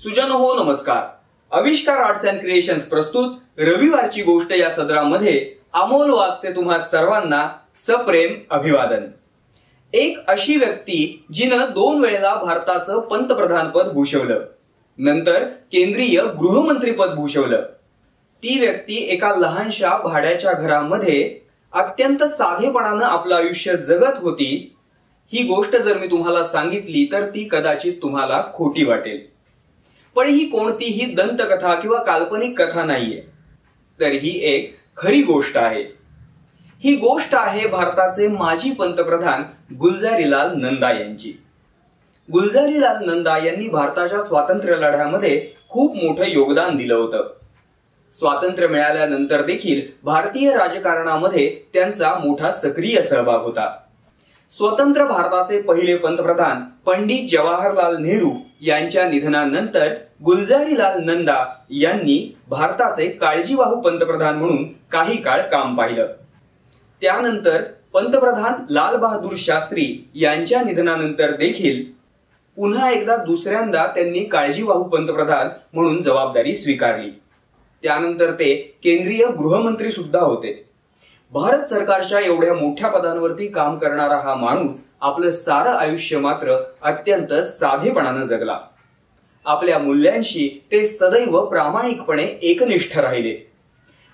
सुजन हो नमस्कार. आविष्कार आर्ट्स अँड क्रिएशन्स प्रस्तुत रविवारची गोष्ट या सदरामध्ये अमोल वाघचे तुम्हा सर्वांना सप्रेम अभिवादन. एक अशी व्यक्ती जिनं 2 वेळेला भारताचं पंतप्रधान पद भूषवलं, नंतर केंद्रीय गृहमंत्री पद भूषवलं. ती व्यक्ती एका लहानशा भाड्याच्या घरामध्ये अत्यंत साधेपणानं आपलं आयुष्य जगत होती. ही गोष्ट जर मी तुम्हाला सांगितली तर ती कदाचित तुम्हाला खोटी वाटेल, पण ही कोणतीही दंतकथा किंवा काल्पनिक कथा नाहीये, तर ही एक खरी गोष्ट आहे. ही गोष्ट आहे भारताचे माजी पंतप्रधान गुलजारीलाल नंदा यांची. गुलजारीलाल नंदा यांनी भारताच्या स्वातंत्र्य लढ्यामध्ये खूप मोठं योगदान दिलं होतं. स्वातंत्र्य मिळाल्यानंतर देखील भारतीय राजकारणामध्ये त्यांचा मोठा सक्रिय सहभाग होता. स्वतंत्र भारताचे पहिले पंतप्रधान पंडित जवाहरलाल नेहरू यांच्या निधनानंतर गुलजारीलाल नंदा यांनी भारताचे काळजीवाहू पंतप्रधान म्हणून काही काळ काम पाहिलं. त्यानंतर पंतप्रधान लाल बहादूर शास्त्री यांच्या निधनानंतर देखील पुन्हा एकदा दुसऱ्यांदा त्यांनी काळजीवाहू पंतप्रधान म्हणून जबाबदारी स्वीकारली. त्यानंतर ते केंद्रीय गृहमंत्री सुद्धा होते. भारत सरकारच्या एवढ्या मोठ्या पदांवरती काम करणारा हा माणूस आपलं सारं आयुष्य मात्र अत्यंत साधेपणानं जगला. आपल्या मूल्यांशी ते सदैव प्रामाणिकपणे एकनिष्ठ राहिले.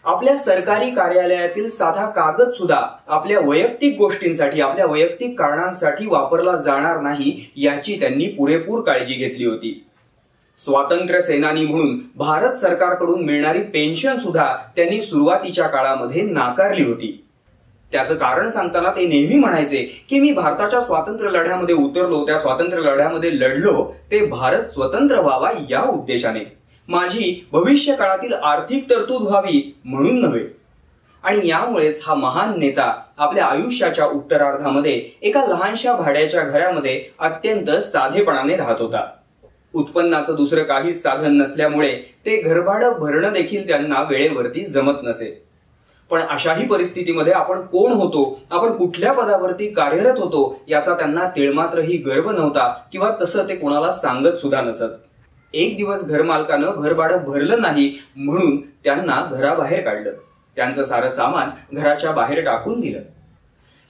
आपल्या सरकारी कार्यालयातील साधा कागद सुद्धा आपल्या वैयक्तिक गोष्टींसाठी, आपल्या वैयक्तिक कारणांसाठी वापरला जाणार नाही याची त्यांनी पुरेपूर काळजी घेतली होती. स्वातंत्र्य सेनानी म्हणून भारत सरकारकडून मिळणारी पेन्शन सुद्धा त्यांनी सुरुवातीच्या काळामध्ये नाकारली होती. त्याचं कारण सांगताना ते नेहमी म्हणायचे की मी भारताच्या स्वातंत्र्य लढ्यामध्ये उतरलो, त्या स्वातंत्र्य लढ्यामध्ये लढलो ते भारत स्वतंत्र व्हावा या उद्देशाने, माझी भविष्य काळातील आर्थिक तरतूद व्हावी म्हणून नव्हे. आणि यामुळेच हा महान नेता आपल्या आयुष्याच्या उत्तरार्धामध्ये एका लहानशा भाड्याच्या घरामध्ये अत्यंत साधेपणाने राहत होता. उत्पन्नाचं दुसरं काहीच साधन नसल्यामुळे ते घरभाडं भरणं देखील त्यांना वेळेवरती जमत नसे. पण अशाही परिस्थितीमध्ये आपण कोण होतो, आपण कुठल्या पदावरती कार्यरत होतो याचा त्यांना तिळमात्रही गर्व नव्हता किंवा तसं ते कोणाला सांगत सुद्धा नसत. एक दिवस घरमालकानं घरभाडं भरलं नाही म्हणून त्यांना घराबाहेर काढलं. त्यांचं सारं सामान घराच्या बाहेर टाकून दिलं.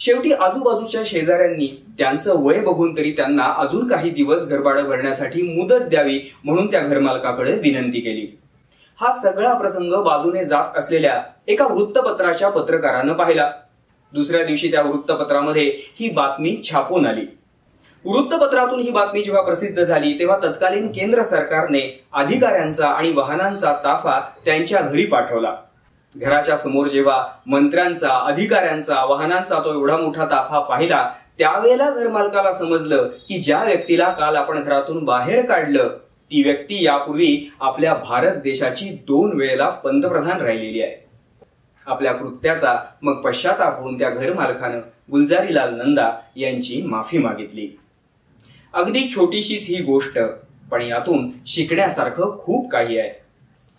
शेवटी आजूबाजूच्या शेजाऱ्यांनी त्यांचं वय बघून तरी त्यांना अजून काही दिवस घरभाडं भरण्यासाठी मुदत द्यावी म्हणून त्या घरमालकाकडे विनंती केली. हा सगळा प्रसंग बाजूने जात असलेल्या एका वृत्तपत्राच्या पत्रकारानं पाहिला. दुसऱ्या दिवशी त्या वृत्तपत्रामध्ये ही बातमी छापून आली. वृत्तपत्रातून ही बातमी जेव्हा प्रसिद्ध झाली तेव्हा तत्कालीन केंद्र सरकारने अधिकाऱ्यांचा आणि वाहनांचा ताफा त्यांच्या घरी पाठवला. घराच्या समोर जेव्हा मंत्र्यांचा, अधिकाऱ्यांचा, वाहनांचा तो एवढा मोठा ताफा पाहिला त्यावेळेला घरमालकाला समजलं की ज्या व्यक्तीला काल आपण घरातून बाहेर काढलं ती व्यक्ती यापूर्वी आपल्या भारत देशाची 2 वेळेला पंतप्रधान राहिलेली आहे. आपल्या कृत्याचा मग पश्चाताप होऊन त्या घरमालकानं गुलजारीलाल नंदा यांची माफी मागितली. अगदी छोटीशीच ही गोष्ट, पण यातून शिकण्यासारखं खूप काही आहे.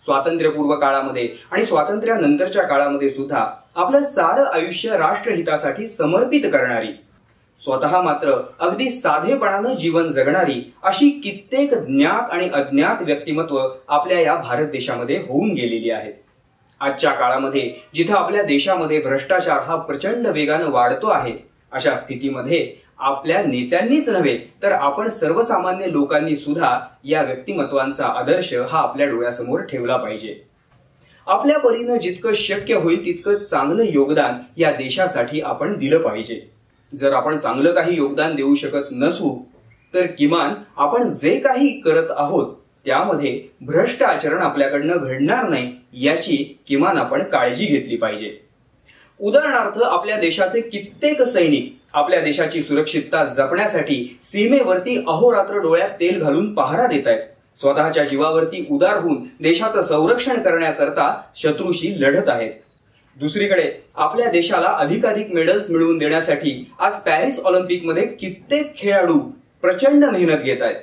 स्वातंत्र्यपूर्व काळामध्ये आणि स्वातंत्र्यानंतरच्या काळामध्ये सुद्धा आपलं सारं आयुष्य राष्ट्रहितासाठी समर्पित करणारी, स्वतः मात्र अगदी साधेपणानं जीवन जगणारी अशी कित्येक ज्ञात आणि अज्ञात व्यक्तिमत्व आपल्या या भारत देशामध्ये होऊन गेलेली आहेत. आजच्या काळामध्ये जिथं आपल्या देशामध्ये भ्रष्टाचार हा प्रचंड वेगानं वाढतो आहे, अशा स्थितीमध्ये आपल्या नेत्यांनीच नव्हे तर आपण सर्वसामान्य लोकांनी सुद्धा या व्यक्तिमत्वांचा आदर्श हा आपल्या डोळ्यासमोर ठेवला पाहिजे. आपल्या परीनं जितकं शक्य होईल तितकं चांगलं योगदान या देशासाठी आपण दिलं पाहिजे. जर आपण चांगलं काही योगदान देऊ शकत नसू तर किमान आपण जे काही करत आहोत त्यामध्ये भ्रष्ट आचरण आपल्याकडनं घडणार नाही याची किमान आपण काळजी घेतली पाहिजे. उदाहरणार्थ आपल्या देशाचे कित्येक सैनिक आपल्या देशाची सुरक्षितता जपण्यासाठी सीमेवरती अहोरात्र डोळ्यात तेल घालून पहारा देत आहेत. स्वतःच्या जीवावरती उदार होऊन देशाचं संरक्षण करण्याकरता शत्रूशी लढत आहेत. दुसरीकडे आपल्या देशाला अधिकाधिक मेडल्स मिळवून देण्यासाठी आज पॅरिस ऑलिम्पिकमध्ये कित्येक खेळाडू प्रचंड मेहनत घेत आहेत.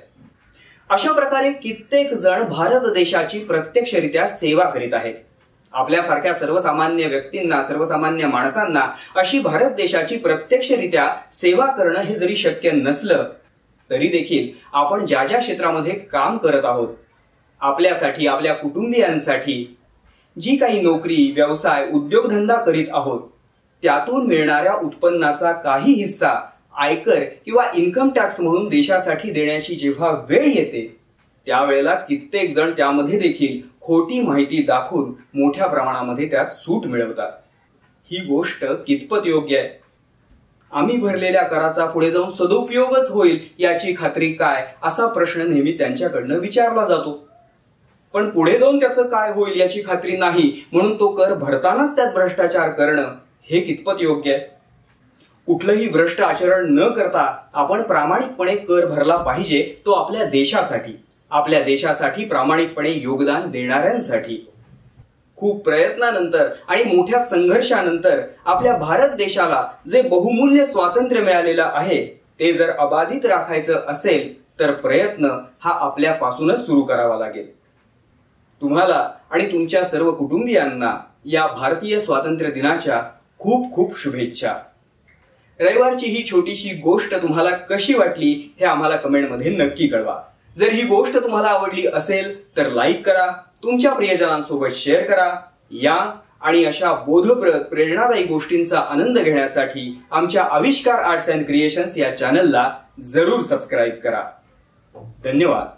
अशा प्रकारे कित्येक जण भारत देशाची प्रत्यक्षरित्या सेवा करीत आहेत. आपल्यासारख्या सर्वसामान्य व्यक्तींना, सर्वसामान्य माणसांना अशी भारत देशाची प्रत्यक्षरित्या सेवा करणं हे जरी शक्य नसलं तरी देखील आपण ज्या ज्या क्षेत्रामध्ये काम करत आहोत आपल्यासाठी, आपल्या कुटुंबियांसाठी जी काही नोकरी, व्यवसाय, उद्योगधंदा करीत आहोत त्यातून मिळणाऱ्या उत्पन्नाचा काही हिस्सा आयकर किंवा इन्कम टॅक्स म्हणून देशासाठी देण्याची जेव्हा वेळ येते त्यावेळेला कित्येक जण त्यामध्ये देखील खोटी माहिती दाखवून मोठ्या प्रमाणामध्ये त्यात सूट मिळवतात. ही गोष्ट कितपत योग्य आहे? आम्ही भरलेल्या कराचा पुढे जाऊन सदुपयोगच होईल याची खात्री काय, असा प्रश्न नेहमी त्यांच्याकडनं विचारला जातो. पण पुढे जाऊन त्याचं काय होईल याची खात्री नाही म्हणून तो कर भरतानाच त्यात भ्रष्टाचार करणं हे कितपत योग्य आहे? कुठलंही भ्रष्ट आचरण न करता आपण प्रामाणिकपणे कर भरला पाहिजे, तो आपल्या देशासाठी प्रामाणिकपणे योगदान देणाऱ्यांसाठी. खूप प्रयत्नानंतर आणि मोठ्या संघर्षानंतर आपल्या भारत देशाला जे बहुमूल्य स्वातंत्र्य मिळालेलं आहे ते जर अबाधित राखायचं असेल तर प्रयत्न हा आपल्यापासूनच सुरू करावा लागेल. तुम्हाला आणि तुमच्या सर्व कुटुंबियांना या भारतीय स्वातंत्र्य दिनाच्या खूप खूप शुभेच्छा. रविवारची ही छोटीशी गोष्ट तुम्हाला कशी वाटली हे आम्हाला कमेंटमध्ये नक्की कळवा. जर ही गोष्ट तुम्हाला आवडली असेल तर लाईक करा, तुमच्या प्रियजनांसोबत शेअर करा. या आणि अशा बोधप्रद प्रेरणादायी गोष्टींचा आनंद घेण्यासाठी आमच्या आविष्कार आर्ट्स अँड क्रिएशन्स या चॅनलला जरूर सबस्क्राईब करा. धन्यवाद.